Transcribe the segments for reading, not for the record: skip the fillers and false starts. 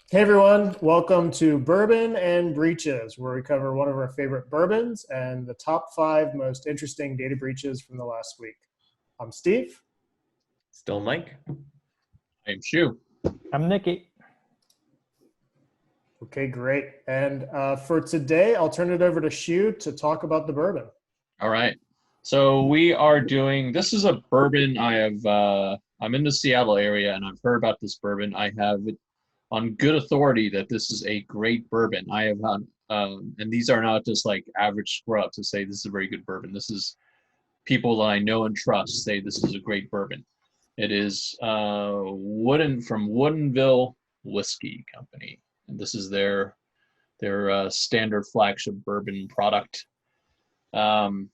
Hey everyone, welcome to Bourbon and Breaches, where we cover one of our favorite bourbons and the top five most interesting data breaches from the last week. I'm Steve. Still Mike? I am Shu. I'm Nikki. Okay, great. And for today, I'll turn it over to Shu to talk about the bourbon. All right. So we are doing this is a bourbon I'm in the Seattle area and I've heard about this bourbon. I have it on good authority that this is a great bourbon. I have had and these are not just like average scrubs to say this is a very good bourbon. This is people that I know and trust say this is a great bourbon. It is from Woodenville Whiskey Company. And this is their standard flagship bourbon product. Um,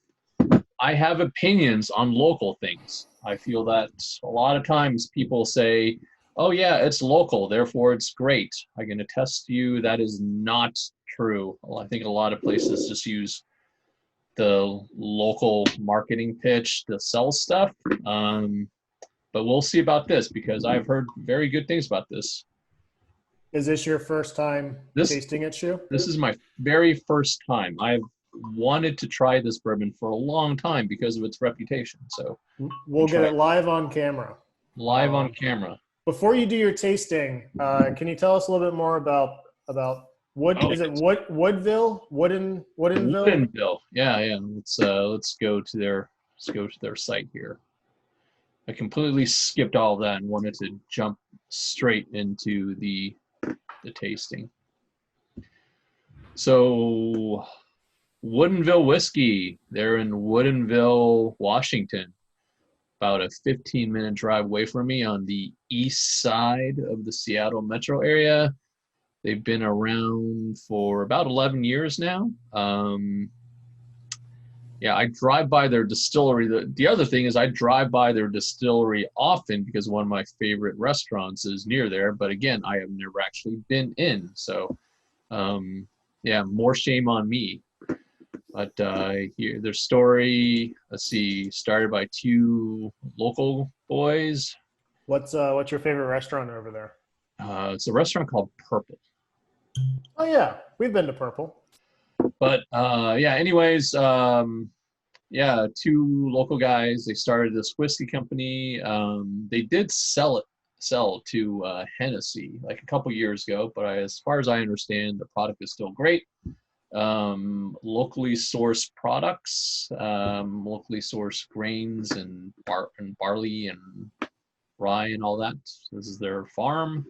I have opinions on local things. I feel that a lot of times people say, oh, yeah, it's local, therefore it's great. I can attest to you that is not true. Well, I think a lot of places just use the local marketing pitch to sell stuff. But we'll see about this because I've heard very good things about this. Is this your first time tasting it, Shu? This is my very first time. I've wanted to try this bourbon for a long time because of its reputation. So we'll get it live on camera. Live on camera. Before you do your tasting, can you tell us a little bit more about is it Woodville? Woodenville? Woodenville. Yeah. Let's go to their site here. I completely skipped all of that and wanted to jump straight into the tasting. So Woodenville Whiskey, they're in Woodenville, Washington, about a 15-minute drive away from me on the east side of the Seattle metro area. They've been around for about 11 years now. I drive by their distillery. The other thing is I drive by their distillery often because one of my favorite restaurants is near there. But again, I have never actually been in. So, more shame on me. But here, their story, let's see, started by two local boys. What's your favorite restaurant over there? It's a restaurant called Purple. Oh, yeah. We've been to Purple. But anyways, two local guys. They started this whiskey company. They did sell to Hennessy like a couple years ago, but as far as I understand, the product is still great. Locally sourced products, locally sourced grains and barley and rye and all that. This is their farm.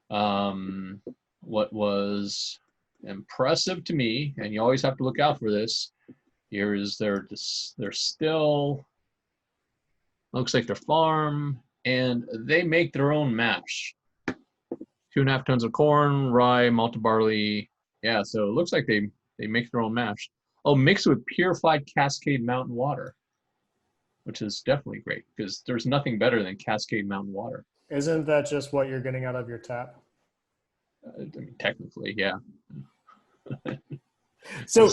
What was impressive to me, and you always have to look out for this, here is their still, looks like their farm, and they make their own mash. 2.5 tons of corn, rye, malted barley. Yeah, so it looks like they make their own mash. Oh, mixed with purified Cascade Mountain water, which is definitely great because there's nothing better than Cascade Mountain water. Isn't that just what you're getting out of your tap? I mean, technically, yeah. So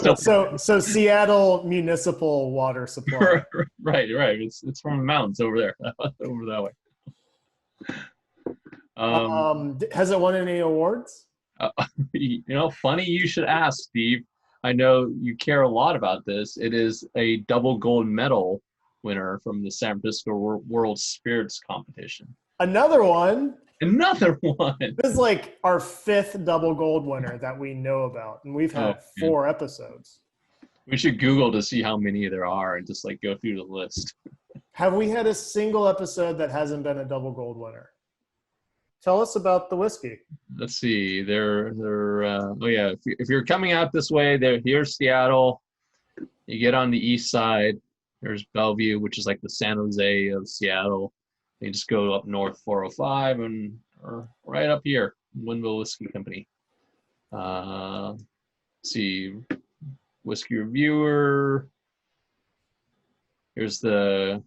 Seattle municipal water supply. Right. It's from the mountains over there, over that way. Has it won any awards? Funny you should ask, Steve. I know you care a lot about this. It is a double gold medal winner from the San Francisco World Spirits Competition. Another one. This is like our 5th double gold winner that we know about, and we've had 4 episodes. We should Google to see how many there are and just like go through the list. Have we had a single episode that hasn't been a double gold winner? Tell us about the whiskey. Let's see. If you're coming out this way, here's Seattle. You get on the east side. There's Bellevue, which is like the San Jose of Seattle. You just go up north 405 and right up here, Woodenville Whiskey Company. See, whiskey reviewer. Here's the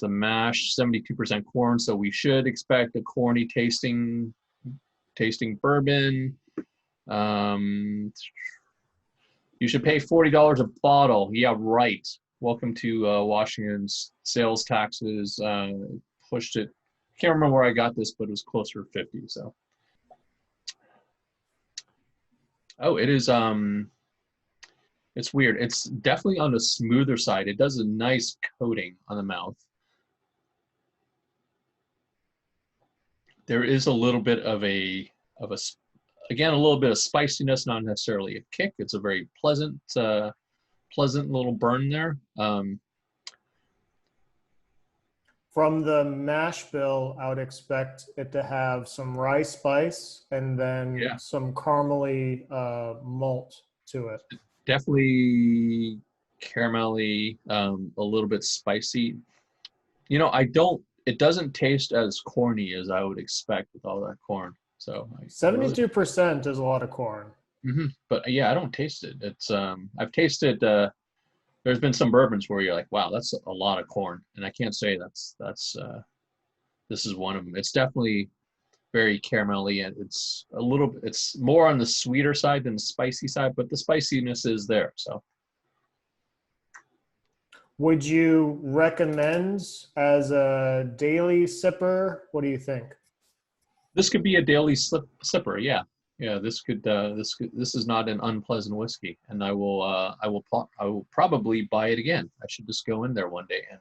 mash, 72% corn. So we should expect a corny tasting bourbon. You should pay $40 a bottle. Yeah, right. Welcome to Washington's sales taxes pushed it Can't remember where I got this, but it was closer to 50. So, oh, it is. It's weird. It's definitely on the smoother side. It does a nice coating on the mouth. There is a little bit of again, a little bit of spiciness, not necessarily a kick. It's a very pleasant little burn there. From the mash bill, I would expect it to have some rye spice and then some caramely malt to it. Definitely caramelly, a little bit spicy. It doesn't taste as corny as I would expect with all that corn. So 72% is a lot of corn. But yeah, I don't taste it. It's I've tasted there's been some bourbons where you're like, wow, that's a lot of corn. And I can't say that's this is one of them. It's definitely very caramelly, and it's more on the sweeter side than the spicy side, but the spiciness is there. So would you recommend as a daily sipper? What do you think? this could be a daily sipper. Yeah. This is not an unpleasant whiskey, and I will probably buy it again. I should just go in there one day and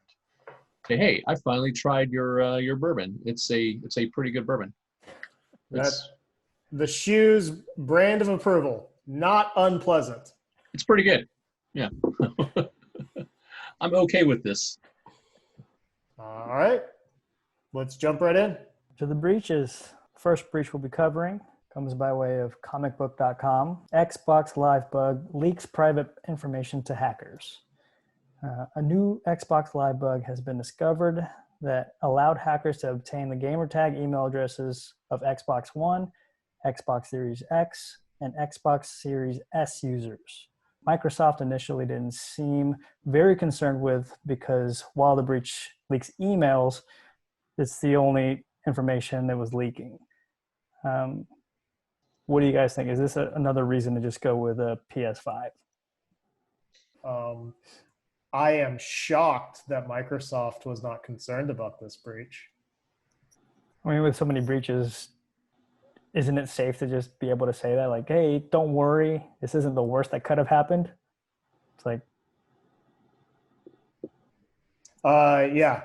say, hey, I finally tried your bourbon. It's a pretty good bourbon. That's the Shoes brand of approval. Not unpleasant. It's pretty good. Yeah. I'm okay with this. All right. Let's jump right in. To the breaches. First breach we'll be covering comes by way of comicbook.com. Xbox Live bug leaks private information to hackers. A new Xbox Live bug has been discovered that allowed hackers to obtain the gamertag email addresses of Xbox One, Xbox Series X, and Xbox Series S users. Microsoft initially didn't seem very concerned with, because while the breach leaks emails, it's the only information that was leaking. What do you guys think? Is this another reason to just go with a PS5? I am shocked that Microsoft was not concerned about this breach. I mean, with so many breaches, isn't it safe to just be able to say that? Like, hey, don't worry, this isn't the worst that could have happened? It's like... yeah.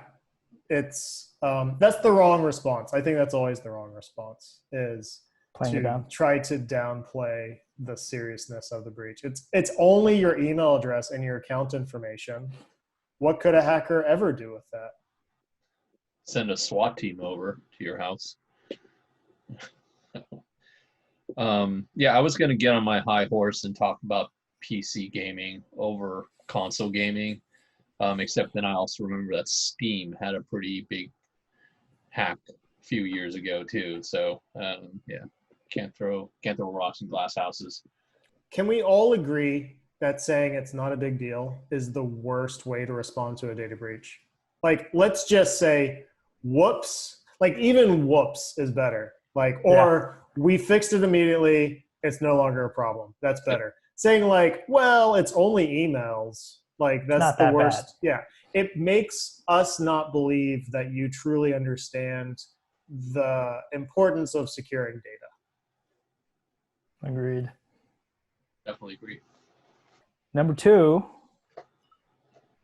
It's that's the wrong response. I think that's always the wrong response, is to try to downplay the seriousness of the breach. It's only your email address and your account information. What could a hacker ever do with that? Send a SWAT team over to your house. Yeah, I was going to get on my high horse and talk about PC gaming over console gaming, except then I also remember that Steam had a pretty big hack a few years ago too. So yeah, can't throw rocks in glass houses. Can we all agree that saying it's not a big deal is the worst way to respond to a data breach? Like, let's just say, whoops. Like, even whoops is better. Like, or we fixed it immediately, it's no longer a problem. That's better. Saying like, well, it's only emails. Like, that's the worst. Bad. Yeah. It makes us not believe that you truly understand the importance of securing data. Agreed. Definitely agree. Number 2,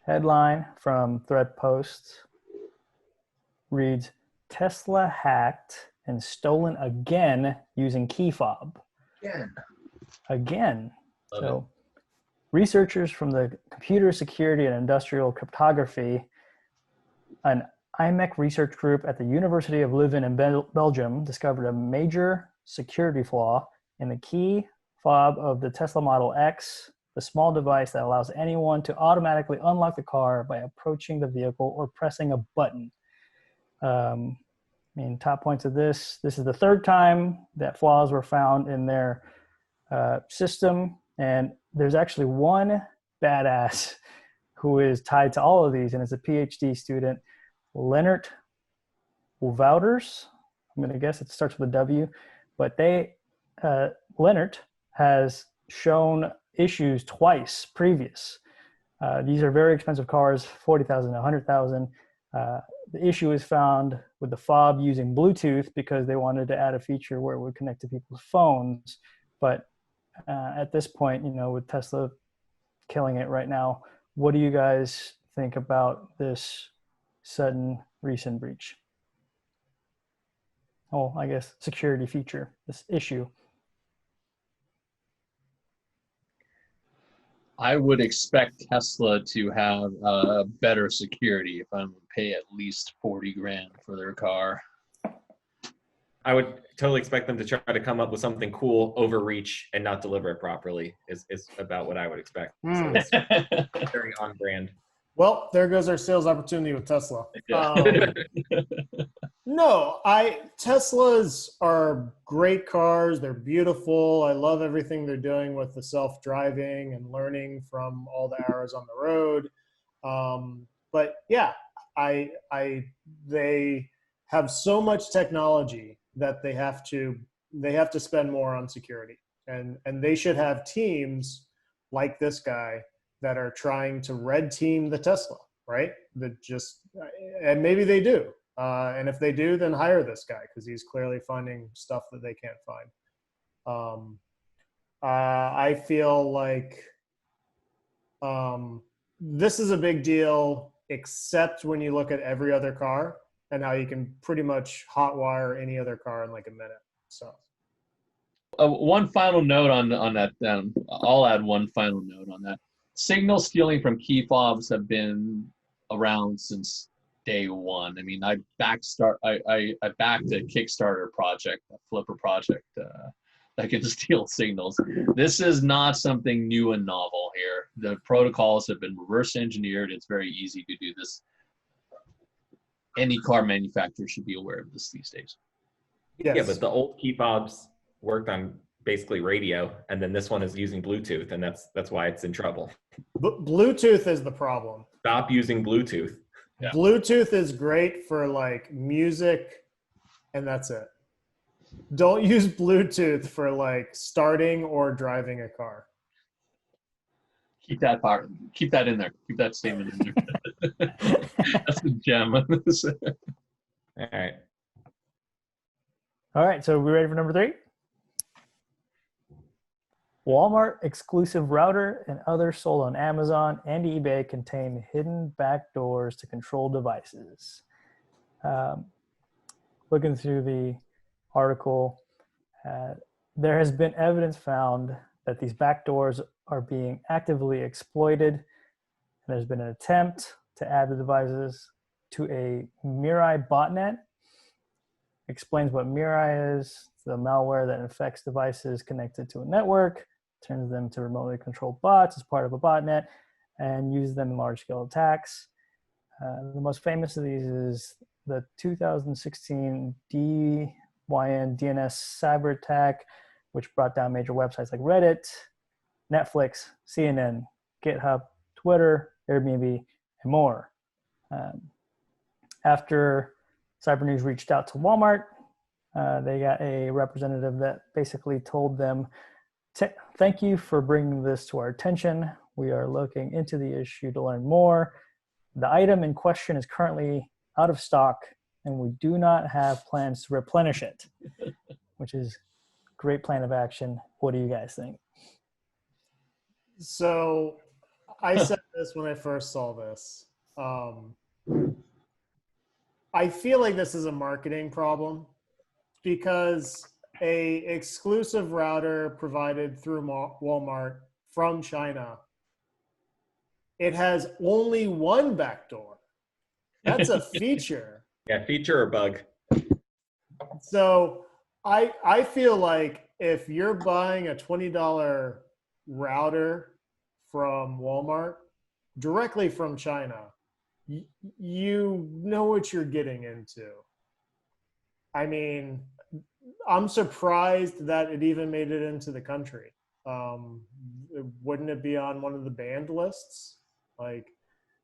headline from Thread Post reads, Tesla hacked and stolen again using key fob. Again. So researchers from the Computer Security and Industrial Cryptography, an IMEC research group at the University of Leuven in Belgium, discovered a major security flaw in the key fob of the Tesla Model X, the small device that allows anyone to automatically unlock the car by approaching the vehicle or pressing a button. I mean, top points of this is the third time that flaws were found in their system. And there's actually one badass who is tied to all of these, and it's a PhD student, Leonard Wouters. I'm going to guess it starts with a W. But Leonard has shown issues twice previous. These are very expensive cars, $40,000 to $100,000. the issue is found with the fob using Bluetooth because they wanted to add a feature where it would connect to people's phones. But at this point, with Tesla killing it right now, what do you guys think about this sudden recent breach? Oh, I guess security feature, this issue. I would expect Tesla to have better security if I'm going to pay at least 40 grand for their car. I would totally expect them to try to come up with something cool, overreach, and not deliver it properly is about what I would expect. So it's very on brand. Well, there goes our sales opportunity with Tesla. Yeah. No, Teslas are great cars. They're beautiful. I love everything they're doing with the self-driving and learning from all the hours on the road. But yeah, they have so much technology that they have to spend more on security, and they should have teams like this guy that are trying to red team the Tesla, right? And maybe they do. And if they do, then hire this guy because he's clearly finding stuff that they can't find. I feel like this is a big deal, except when you look at every other car and how you can pretty much hotwire any other car in like a minute. So. One final note on that. I'll add one final note on that. Signal stealing from key fobs have been around since day one. I mean, I backed a Kickstarter project, a flipper project that can steal signals. This is not something new and novel here. The protocols have been reverse engineered. It's very easy to do this. Any car manufacturer should be aware of this these days. Yes. Yeah, but the old key fobs worked on basically radio, and then this one is using Bluetooth, and that's why it's in trouble. Bluetooth is the problem. Stop using Bluetooth. Yeah. Bluetooth is great for like music, and that's it. Don't use Bluetooth for like starting or driving a car. Keep that in there. Keep that statement in there. That's the gem. All right. All right, so we ready for number 3? Walmart exclusive router and others sold on Amazon and eBay contain hidden backdoors to control devices. Looking through the article, there has been evidence found that these backdoors are being actively exploited. There's been an attempt to add the devices to a Mirai botnet. Explains what Mirai is. It's the malware that infects devices connected to a network, turns them to remotely controlled bots as part of a botnet, and uses them in large-scale attacks. The most famous of these is the 2016 DYN DNS cyber attack, which brought down major websites like Reddit, Netflix, CNN, GitHub, Twitter, Airbnb, and more. After Cyber News reached out to Walmart, they got a representative that basically told them, thank you for bringing this to our attention. We are looking into the issue to learn more. The item in question is currently out of stock, and we do not have plans to replenish it, which is a great plan of action. What do you guys think? So I said this when I first saw this. I feel like this is a marketing problem because a exclusive router provided through Walmart from China, it has only one backdoor. That's a feature. Yeah, feature or bug. So I feel like if you're buying a $20 router from Walmart directly from China, you know what you're getting into. I mean, I'm surprised that it even made it into the country. Wouldn't it be on one of the banned lists? Like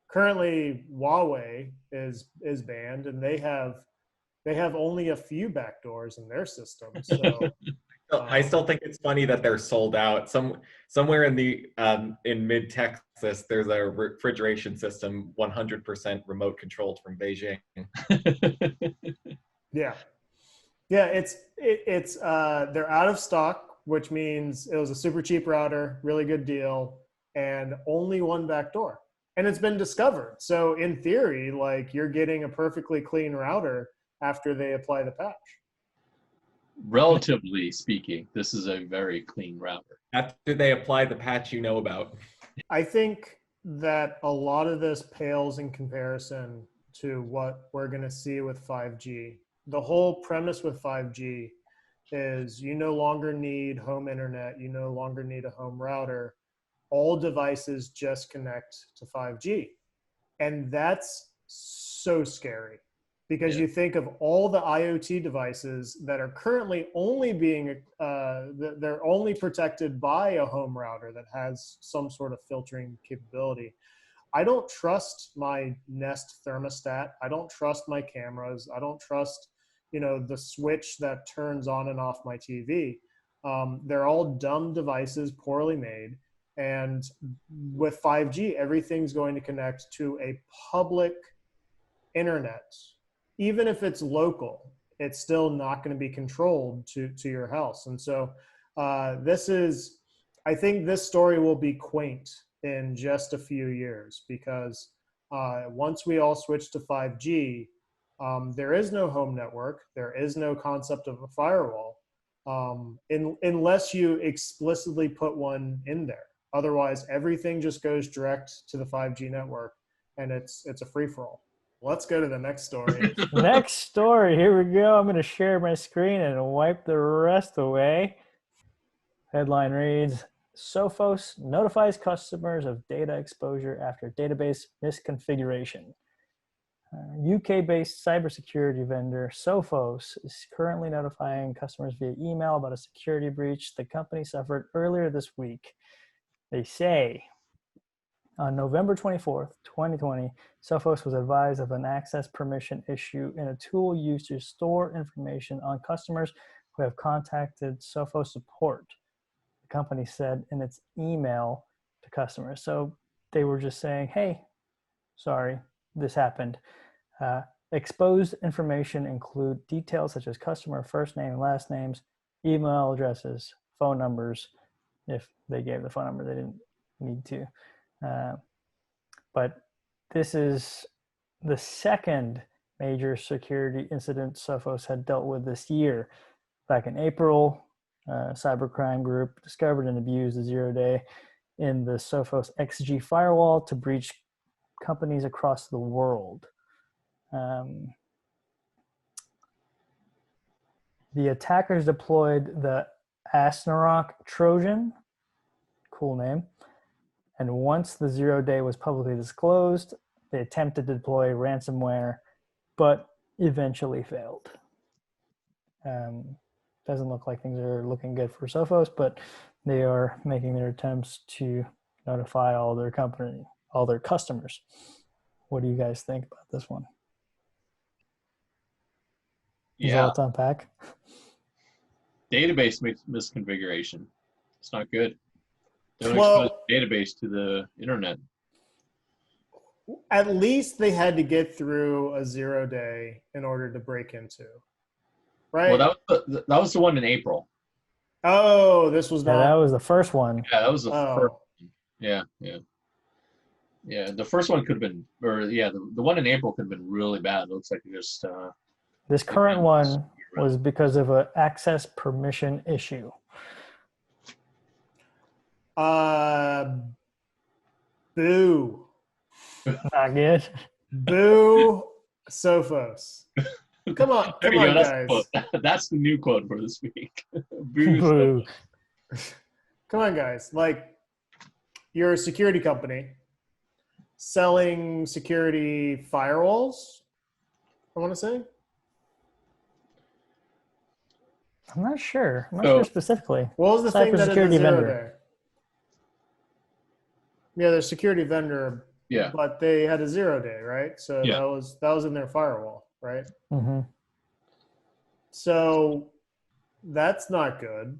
currently Huawei is banned, and they have only a few backdoors in their system. So I still think it's funny that they're sold out. Somewhere in the in mid Texas, there's a refrigeration system 100% remote controlled from Beijing. Yeah. Yeah, it's they're out of stock, which means it was a super cheap router, really good deal, and only one back door. And it's been discovered. So in theory, like you're getting a perfectly clean router after they apply the patch. Relatively speaking, this is a very clean router. After they apply the patch you know about. I think that a lot of this pales in comparison to what we're going to see with 5G. The whole premise with 5G is you no longer need home internet, you no longer need a home router. All devices just connect to 5G. And that's so scary because you think of all the IoT devices that are currently only being, they're only protected by a home router that has some sort of filtering capability. I don't trust my Nest thermostat. I don't trust my cameras. I don't trust, the switch that turns on and off my TV. They're all dumb devices, poorly made. And with 5G, everything's going to connect to a public internet. Even if it's local, it's still not going to be controlled to your house. And so I think this story will be quaint in just a few years because once we all switch to 5G, there is no home network. There is no concept of a firewall unless you explicitly put one in there. Otherwise, everything just goes direct to the 5G network, and it's a free-for-all. Let's go to the next story. Next story. Here we go. I'm going to share my screen and wipe the rest away. Headline reads, Sophos notifies customers of data exposure after database misconfiguration. UK-based cybersecurity vendor Sophos is currently notifying customers via email about a security breach the company suffered earlier this week. They say, on November 24th, 2020, Sophos was advised of an access permission issue in a tool used to store information on customers who have contacted Sophos support, the company said in its email to customers. So they were just saying, hey, sorry, this happened. Exposed information include details such as customer first name and last names, email addresses, phone numbers. If they gave the phone number, they didn't need to. But this is the second major security incident Sophos had dealt with this year. Back in April, a cybercrime group discovered and abused a zero-day in the Sophos XG firewall to breach companies across the world. The attackers deployed the Asnarok Trojan, cool name, and once the zero-day was publicly disclosed, they attempted to deploy ransomware, but eventually failed. Doesn't look like things are looking good for Sophos, but they are making their attempts to notify all their customers. What do you guys think about this one? There's a lot to unpack. Database misconfiguration. It's not good. Don't expose the database to the internet. At least they had to get through a zero-day in order to break into, right? Well, that was the one in April. Oh, this was not. That was the first one. Yeah, that was the first one. Yeah. The first one could have been, the one in April could have been really bad. It looks like it just. This current one was because of an access permission issue. Boo. Not good. Boo, Sophos. Come on, guys. That's the new quote for this week. Boo. Come on, guys. Like, you're a security company selling security firewalls, I want to say. I'm not sure. I'm not sure specifically. What was the thing that security is vendor there? Yeah, they're a security vendor. Yeah. But they had a zero-day, right? So that was in their firewall, right? Mm-hmm. So That's not good.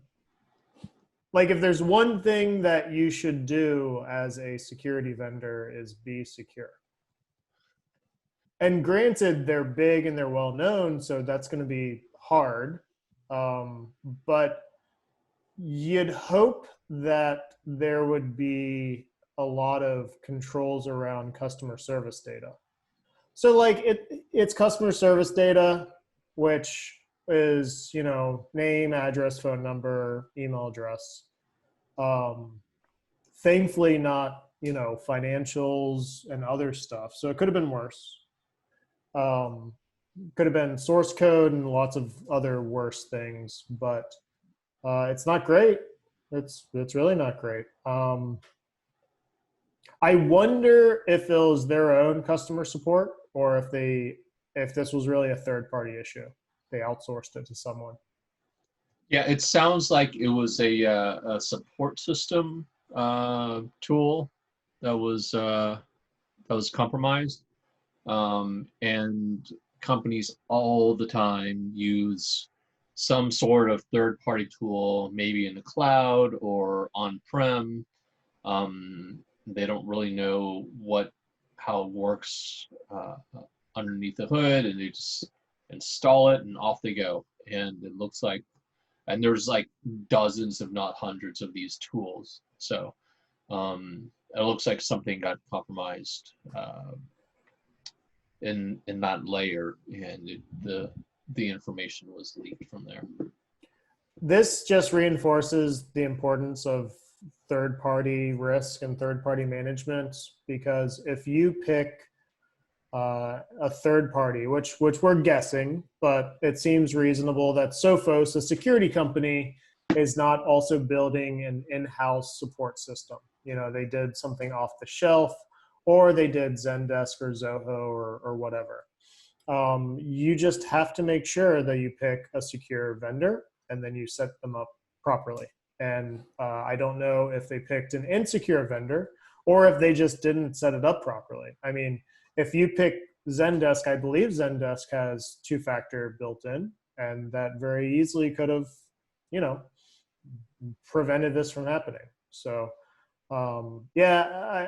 Like, if there's one thing that you should do as a security vendor is be secure. And granted, they're big and they're well known, so that's going to be hard. But you'd hope that there would be a lot of controls around customer service data. So like it's customer service data, which is, you know, name, address, phone number, email address. Thankfully not, you know, financials and other stuff. So it could have been worse. Could have been source code and lots of other worse things, but it's not great. It's really not great. I wonder if it was their own customer support or if this was really a third party issue. They outsourced it to someone. Yeah, it sounds like it was a support system tool that was compromised, and companies all the time use some sort of third-party tool, maybe in the cloud or on-prem. They don't really know how it works underneath the hood, and they just install it and off they go. And it looks like, and there's like dozens, if not hundreds, of these tools. So it looks like something got compromised in that layer, and the information was leaked from there. This just reinforces the importance of third-party risk and third-party management, because if you pick a third party, which we're guessing, but it seems reasonable that Sophos, a security company, is not also building an in-house support system. You know, they did something off the shelf, or they did Zendesk or Zoho or whatever. You just have to make sure that you pick a secure vendor and then you set them up properly. And I don't know if they picked an insecure vendor or if they just didn't set it up properly. I mean, if you pick Zendesk, I believe Zendesk has two-factor built in, and that very easily could have, you know, prevented this from happening. So, yeah,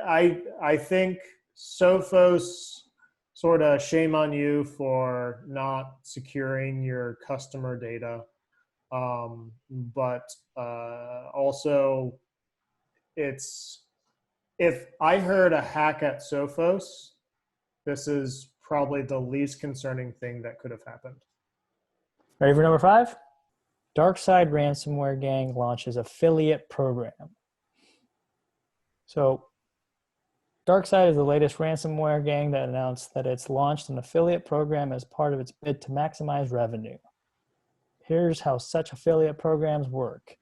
I think Sophos, sort of shame on you for not securing your customer data. But also, if I heard a hack at Sophos, this is probably the least concerning thing that could have happened. Ready for number 5? Darkside ransomware gang launches affiliate program. So Darkside is the latest ransomware gang that announced that it's launched an affiliate program as part of its bid to maximize revenue. Here's how such affiliate programs work.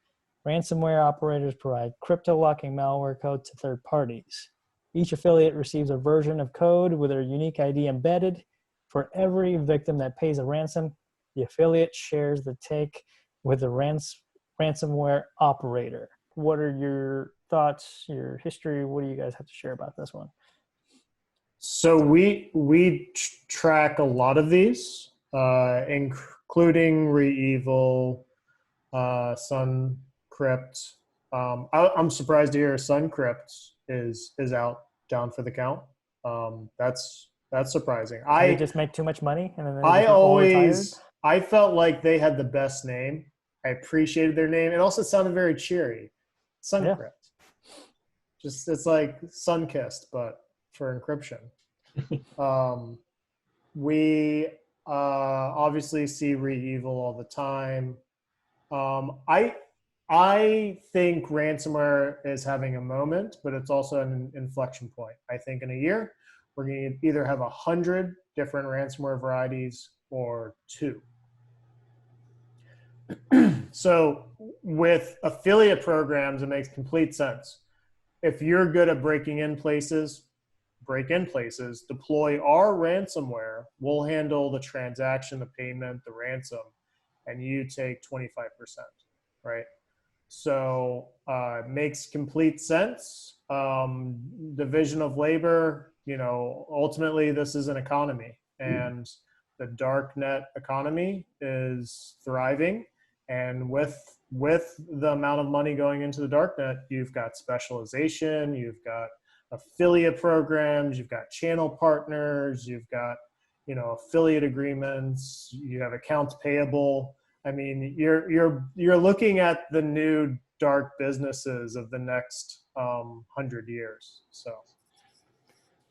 Ransomware operators provide crypto-locking malware code to third parties. Each affiliate receives a version of code with their unique ID embedded. For every victim that pays a ransom, the affiliate shares the take with the ransomware operator. What are your thoughts, your history? What do you guys have to share about this one? So we track a lot of these, including ReEvil, SunCrypt. I'm surprised to hear SunCrypt is out, down for the count. That's surprising. They just make too much money, and then I felt like they had the best name. I appreciated their name. It also sounded very cheery. SunCrypt. Yeah. Just, it's like Sunkissed, but for encryption. We obviously see ReEvil all the time. I think ransomware is having a moment, but it's also an inflection point. I think in a year, we're going to either have 100 different ransomware varieties or 2. So with affiliate programs, it makes complete sense. If you're good at breaking in places, break in places, deploy our ransomware, we'll handle the transaction, the payment, the ransom, and you take 25%, right? So it makes complete sense. Division of labor, you know, ultimately this is an economy, and the dark net economy is thriving. And with the amount of money going into the darknet, you've got specialization, you've got affiliate programs, you've got channel partners, you've got, you know, affiliate agreements, you have accounts payable. I mean, you're looking at the new dark businesses of the next 100 years. So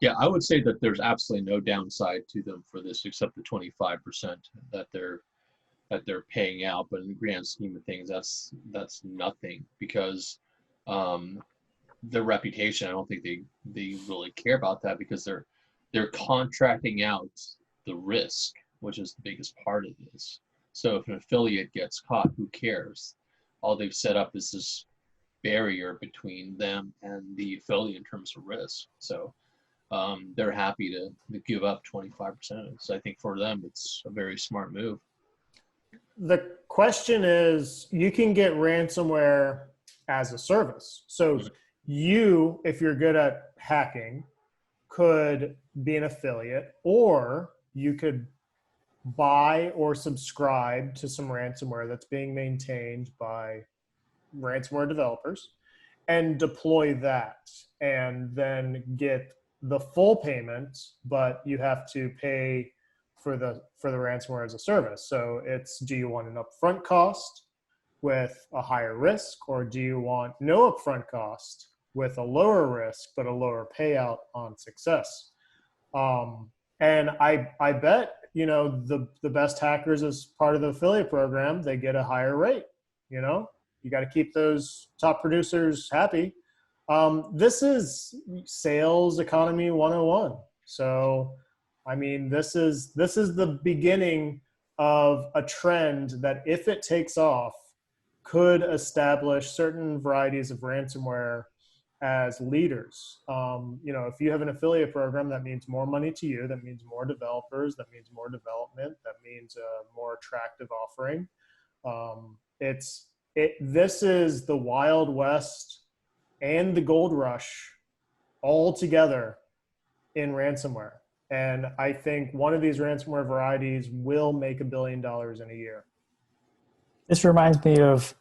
Yeah, I would say that there's absolutely no downside to them for this, except the 25% that they're paying out. But in the grand scheme of things, that's nothing, because their reputation, I don't think they really care about that, because they're contracting out the risk, which is the biggest part of this. So if an affiliate gets caught, who cares? All they've set up is this barrier between them and the affiliate in terms of risk. So they're happy to give up 25% of it. So I think for them, it's a very smart move. the question is, you can get ransomware as a service. So you, if you're good at hacking, could be an affiliate, or you could buy or subscribe to some ransomware that's being maintained by ransomware developers and deploy that, and then get the full payment, but you have to pay for the ransomware as a service. So it's, do you want an upfront cost with a higher risk, or do you want no upfront cost with a lower risk but a lower payout on success? And I bet, you know, the best hackers, as part of the affiliate program, they get a higher rate. You know, you got to keep those top producers happy. This is sales economy 101. So, I mean, this is the beginning of a trend that, if it takes off, could establish certain varieties of ransomware as leaders. You know, if you have an affiliate program, that means more money to you, that means more developers, that means more development, that means a more attractive offering. This is the Wild West and the gold rush all together in ransomware. And I think one of these ransomware varieties will make $1 billion in a year. This reminds me of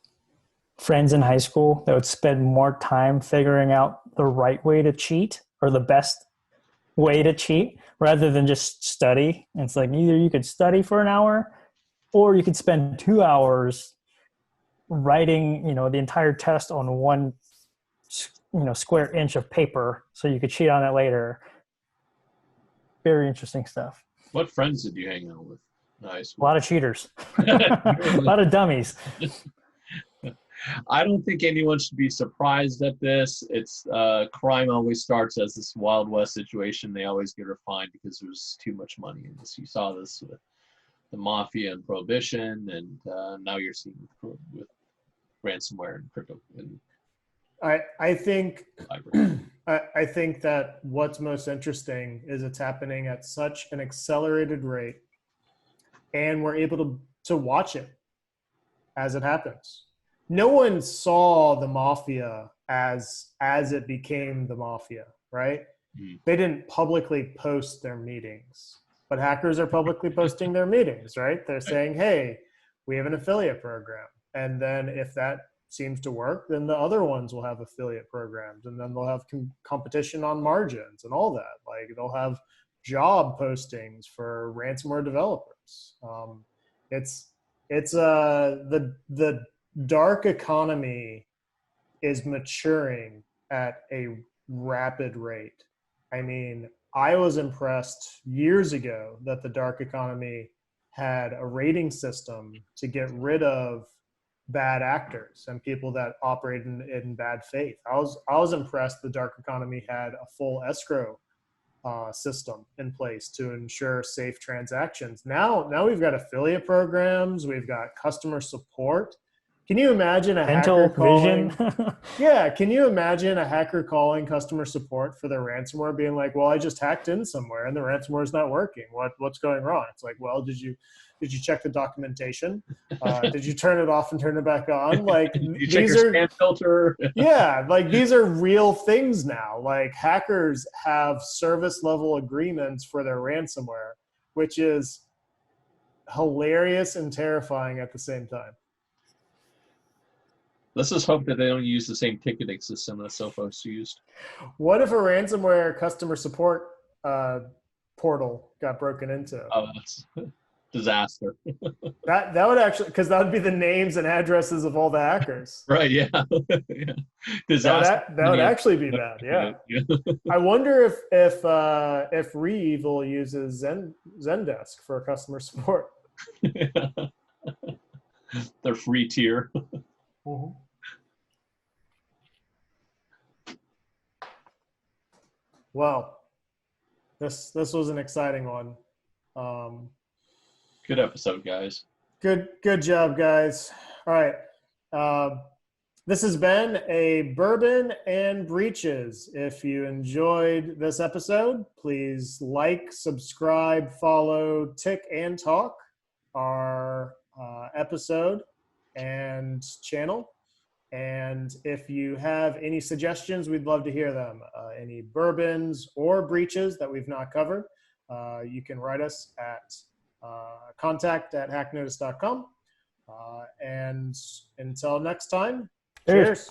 friends in high school that would spend more time figuring out the right way to cheat, or the best way to cheat, rather than just study. And it's like, either you could study for an hour, or you could spend 2 hours writing, you know, the entire test on one, you know, square inch of paper, so you could cheat on it later. Very interesting stuff. What friends did you hang out with? Nice. A lot of cheaters. A lot of dummies. I don't think anyone should be surprised at this. It's crime always starts as this Wild West situation. They always get refined because there's too much money in this. You saw this with the mafia and prohibition, and now you're seeing with ransomware and crypto. And I think I think that what's most interesting is it's happening at such an accelerated rate, and we're able to watch it as it happens. No one saw the mafia as it became the mafia, right? They didn't publicly post their meetings, but hackers are publicly posting their meetings, right? They're saying, hey, we have an affiliate program. And then if that seems to work, then the other ones will have affiliate programs, and then they'll have competition on margins and all that. Like, they'll have job postings for ransomware developers. The dark economy is maturing at a rapid rate. I mean, I was impressed years ago that the dark economy had a rating system to get rid of bad actors and people that operate in bad faith. I was impressed the dark economy had a full escrow system in place to ensure safe transactions. Now we've got affiliate programs, we've got customer support. Can you imagine a hacker calling? Yeah, can you imagine a hacker calling customer support for their ransomware, being like, "Well, I just hacked in somewhere and the ransomware is not working. What's going wrong?" It's like, "Well, did you check the documentation? Did you turn it off and turn it back on?" Like, you check your spam filter. Yeah, like, these are real things now. Like, hackers have service level agreements for their ransomware, which is hilarious and terrifying at the same time. Let's just hope that they don't use the same ticketing system that Sophos used. What if a ransomware customer support portal got broken into? Oh, that's disaster. That would actually, because that would be the names and addresses of all the hackers. Right? Yeah. Yeah. Disaster. That would actually be bad. Yeah. I wonder if ReEvil uses Zendesk for customer support. Their free tier. Mm-hmm. Well, this was an exciting one. Good episode, guys. Good job, guys. All right. This has been a Bourbon and Breaches. If you enjoyed this episode, please like, subscribe, follow Tick and Talk, our episode and channel. And if you have any suggestions, we'd love to hear them. Any bourbons or breaches that we've not covered, you can write us at contact@hacknotice.com. And until next time, cheers.